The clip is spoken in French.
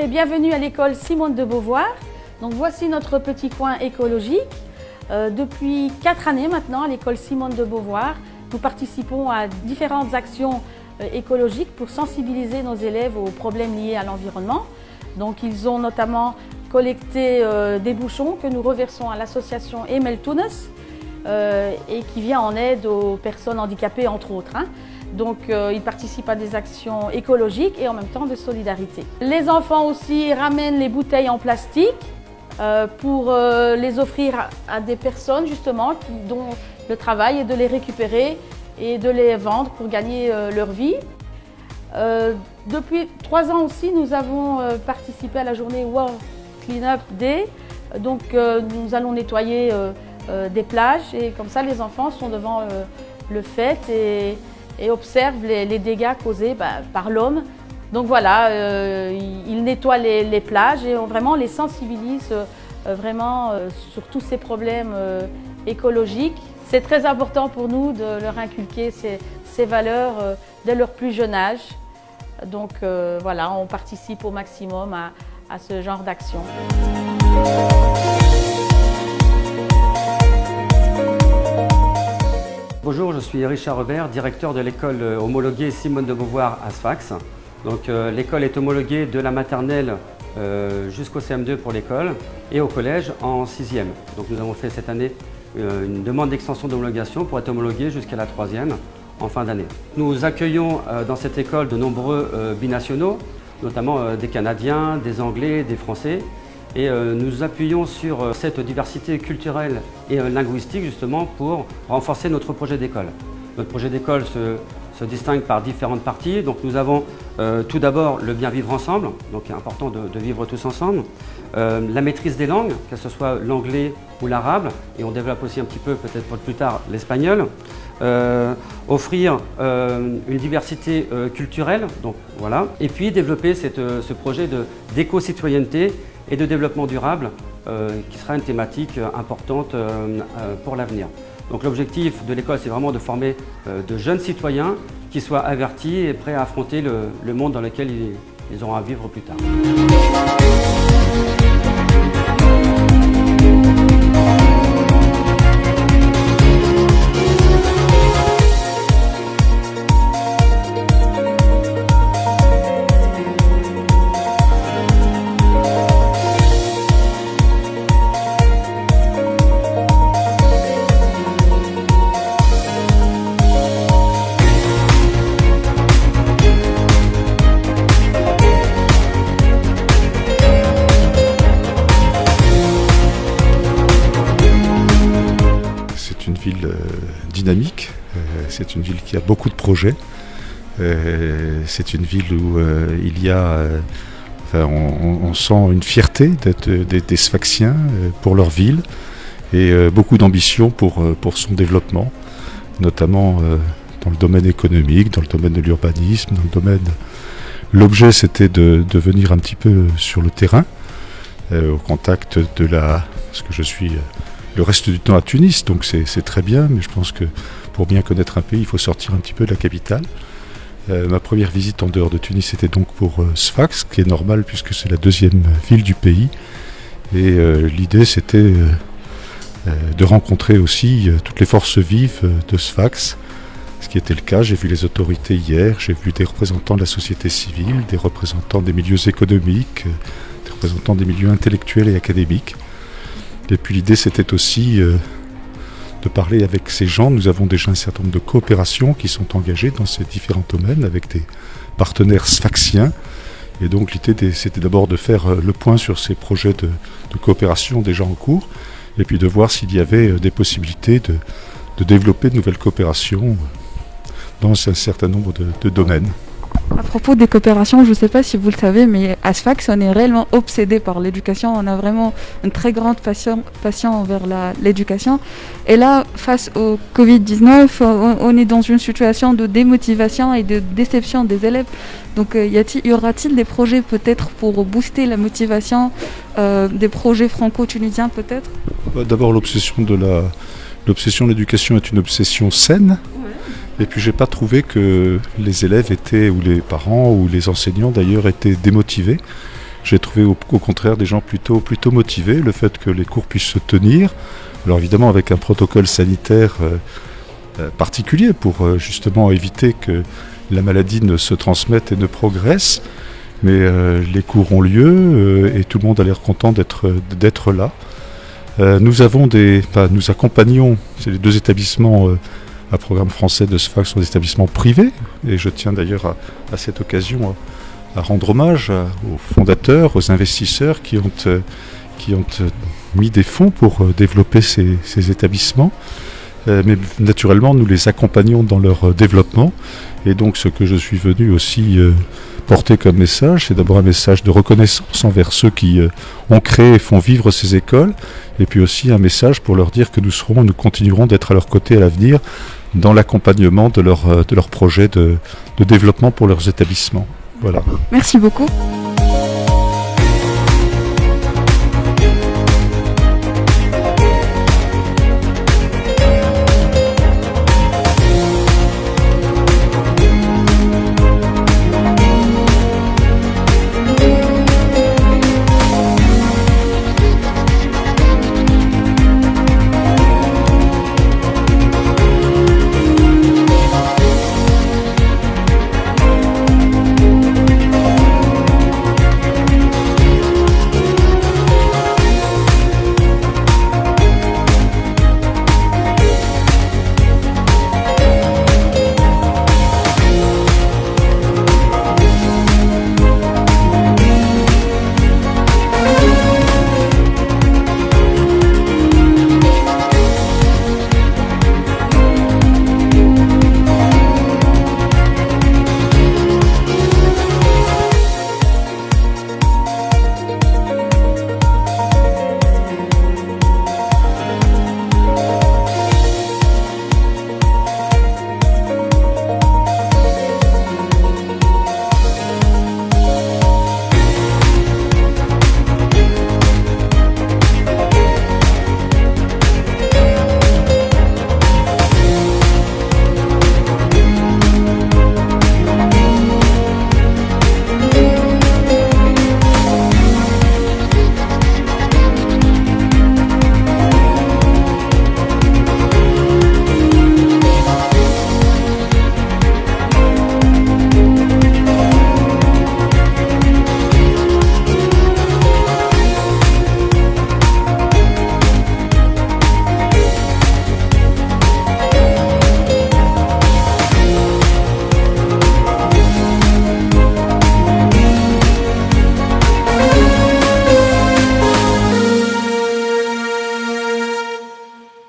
Bienvenue à l'école Simone de Beauvoir. Donc voici notre petit coin écologique. Depuis 4 années maintenant à l'école Simone de Beauvoir, nous participons à différentes actions écologiques pour sensibiliser nos élèves aux problèmes liés à l'environnement. Donc ils ont notamment collecté des bouchons que nous reversons à l'association Emel Tunes et qui vient en aide aux personnes handicapées entre autres. Donc ils participent à des actions écologiques et en même temps de solidarité. Les enfants aussi ramènent les bouteilles en plastique pour les offrir à des personnes justement dont le travail est de les récupérer et de les vendre pour gagner leur vie. Depuis 3 ans aussi, nous avons participé à la journée World Cleanup Day. Donc nous allons nettoyer des plages et comme ça les enfants sont devant le fait et observent les dégâts causés par l'homme. Donc voilà, ils nettoient les plages et on vraiment les sensibilise sur tous ces problèmes écologiques. C'est très important pour nous de leur inculquer ces valeurs dès leur plus jeune âge. Donc voilà, on participe au maximum à ce genre d'action. Bonjour, je suis Richard Robert, directeur de l'école homologuée Simone de Beauvoir à Sfax. Donc l'école est homologuée de la maternelle jusqu'au CM2 pour l'école et au collège en 6e. Donc nous avons fait cette année une demande d'extension d'homologation pour être homologué jusqu'à la 3e en fin d'année. Nous accueillons dans cette école de nombreux binationaux, notamment des Canadiens, des Anglais, des Français. Et nous appuyons sur cette diversité culturelle et linguistique justement pour renforcer notre projet d'école. Notre projet d'école se distingue par différentes parties. Donc nous avons tout d'abord le bien vivre ensemble, donc il est important de vivre tous ensemble. La maîtrise des langues, que ce soit l'anglais ou l'arabe, et on développe aussi un petit peu peut-être pour plus tard l'espagnol. Offrir une diversité culturelle, donc voilà. Et puis développer ce projet d'éco-citoyenneté et de développement durable qui sera une thématique importante pour l'avenir. Donc l'objectif de l'école, c'est vraiment de former de jeunes citoyens qui soient avertis et prêts à affronter le monde dans lequel ils auront à vivre plus tard. C'est une ville dynamique, c'est une ville qui a beaucoup de projets, c'est une ville où il y a, on sent une fierté d'être des Sfaxiens pour leur ville et beaucoup d'ambition pour son développement, notamment dans le domaine économique, dans le domaine de l'urbanisme, dans le domaine... L'objet c'était de venir un petit peu sur le terrain, au contact de parce que je suis le reste du temps à Tunis, donc c'est très bien, mais je pense que pour bien connaître un pays, il faut sortir un petit peu de la capitale. Ma première visite en dehors de Tunis était donc pour Sfax, ce qui est normal puisque c'est la 2e ville du pays. Et l'idée c'était de rencontrer aussi toutes les forces vives de Sfax, ce qui était le cas. J'ai vu les autorités hier, j'ai vu des représentants de la société civile, des représentants des milieux économiques, des représentants des milieux intellectuels et académiques. Et puis l'idée c'était aussi de parler avec ces gens. Nous avons déjà un certain nombre de coopérations qui sont engagées dans ces différents domaines avec des partenaires sfaxiens. Et donc l'idée, c'était d'abord de faire le point sur ces projets de coopération déjà en cours, et puis de voir s'il y avait des possibilités de développer de nouvelles coopérations dans un certain nombre de domaines. À propos des coopérations, je ne sais pas si vous le savez, mais à Sfax, on est réellement obsédé par l'éducation. On a vraiment une très grande passion envers l'éducation. Et là, face au Covid-19, on est dans une situation de démotivation et de déception des élèves. Donc, y aura-t-il des projets peut-être pour booster la motivation, des projets franco-tunisiens peut-être ? D'abord, l'obsession de l'éducation est une obsession saine. Et puis j'ai pas trouvé que les élèves étaient, ou les parents, ou les enseignants d'ailleurs, étaient démotivés. J'ai trouvé au contraire des gens plutôt motivés, le fait que les cours puissent se tenir. Alors évidemment avec un protocole sanitaire particulier pour justement éviter que la maladie ne se transmette et ne progresse. Mais les cours ont lieu et tout le monde a l'air content d'être là. Nous accompagnons, c'est les deux établissements à programme français de Sfax sont des établissements privés, et je tiens d'ailleurs à cette occasion à rendre hommage aux fondateurs, aux investisseurs qui ont mis des fonds pour développer ces établissements. Mais naturellement, nous les accompagnons dans leur développement, et donc ce que je suis venu aussi porter comme message, c'est d'abord un message de reconnaissance envers ceux qui ont créé et font vivre ces écoles, et puis aussi un message pour leur dire que nous continuerons d'être à leur côté à l'avenir dans l'accompagnement de leurs projets de développement pour leurs établissements. Voilà. Merci beaucoup.